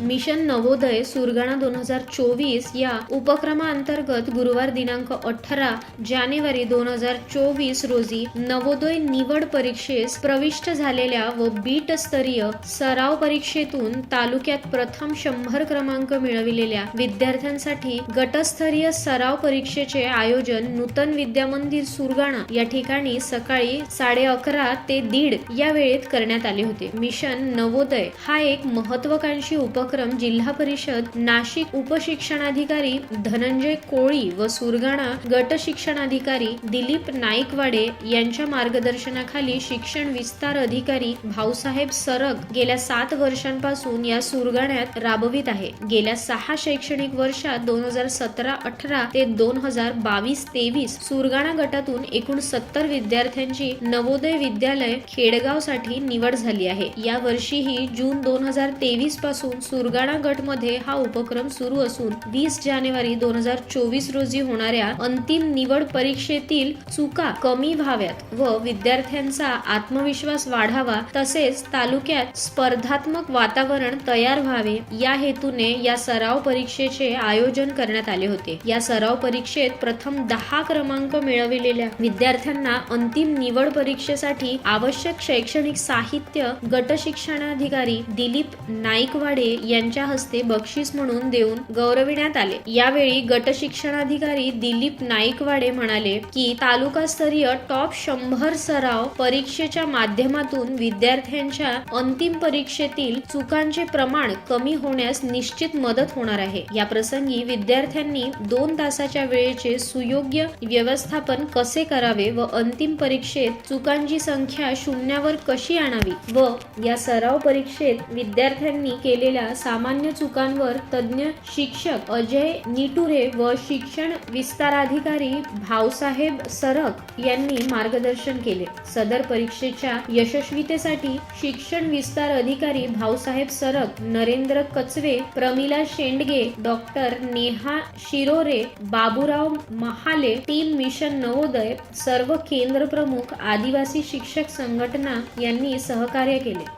Mission Navodaya Surgana 2024 या उपक्रमाअंतर्गत गुरुवार दिनांक 18 जानेवारी 2024 रोजी नवोदय निवड परीक्षेस प्रविष्ट झालेल्या व बीट स्तरीय सराव परीक्षेतून तालुक्यात प्रथम 100 क्रमांक मिळविलेल्या विद्यार्थ्यांसाठी गटस्तरीय सराव परीक्षेचे आयोजन नूतन विद्यामंदिर सुरगाणा या ठिकाणी सकाळी 11:30 ते 1:30 या वेळेत करण्यात आले होते। मिशन नवोदय हा एक महत्त्वाकांक्षी उपक्रम जिल्हा परिषद नाशिक उपशिक्षणाधिकारी धनंजय कोळी व सुरगाणा गट शिक्षणाधिकारी दिलीप नाईकवाडे यांच्या मार्गदर्शनाखाली शिक्षण विस्तार अधिकारी भाऊसाहेब सरग गेल्या 7 वर्षांपासून या सुरगाण्यात राबवित आहे। गेल्या 6 शैक्षणिक वर्षात 2017-18 ते 2022-23 सुरगाणा गटातून एकूण 70 विद्यार्थ्यांची नवोदय विद्यालय खेडगाव साठी निवड झाली आहे। या वर्षीही जून 2023 पासून सुरगाणा गट मध्ये हा उपक्रम सुरू असून 20 जानेवारी 2024 रोजी होणाऱ्या अंतिम निवड परीक्षेतील चुका कमी व्हाव्यात व विद्यार्थ्यांचा आत्मविश्वास वाढावा तसेच तालुक्यात स्पर्धात्मक वातावरण तयार व्हावे या हेतूने या सराव परीक्षेचे आयोजन करण्यात आले होते। या सराव परीक्षेत प्रथम 10 क्रमांक मिळविलेल्या विद्यार्थ्यांना अंतिम निवड परीक्षेसाठी आवश्यक शैक्षणिक साहित्य गट शिक्षणाधिकारी दिलीप नाईकवाडे यांच्या हस्ते बक्षीस म्हणून देऊन गौरविण्यात आले। यावेळी गट शिक्षणाधिकारी दिलीप नाईकवाडे म्हणाले की तालुकास्तरीय टॉप 100 सराव परीक्षेच्या माध्यमातून विद्यार्थ्यांच्या अंतिम परीक्षेतील चुकांचे प्रमाण कमी होण्यास निश्चित मदत होणार आहे। या प्रसंगी विद्यार्थ्यांनी 2 तासाच्या वेळेचे सुयोग्य व्यवस्थापन कसे करावे व अंतिम परीक्षेत चुकांची संख्या शून्यावर कशी आणावी व या सराव परीक्षेत विद्यार्थ्यांनी केलेल्या सामान्य चुकांवर तज्ञ शिक्षक अजय निटुरे व शिक्षण विस्ताराधिकारी भाऊसाहेब सरग यांनी मार्गदर्शन केले। सदर परीक्षेच्या यशस्वीतेसाठी शिक्षण विस्तार अधिकारी Bhausaheb Sarag, Narendra Kachve, Pramila Shendge, doctor Neha Shirore, Baburao Mahale, team mission Navodaya, सर्व केंद्र प्रमुख, आदिवासी शिक्षक संघटना यांनी सहकार्य केले।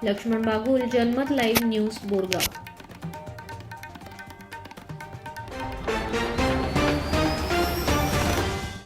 लक्ष्मण बागुल, जनमत लाईव्ह न्यूज, बोरगाव।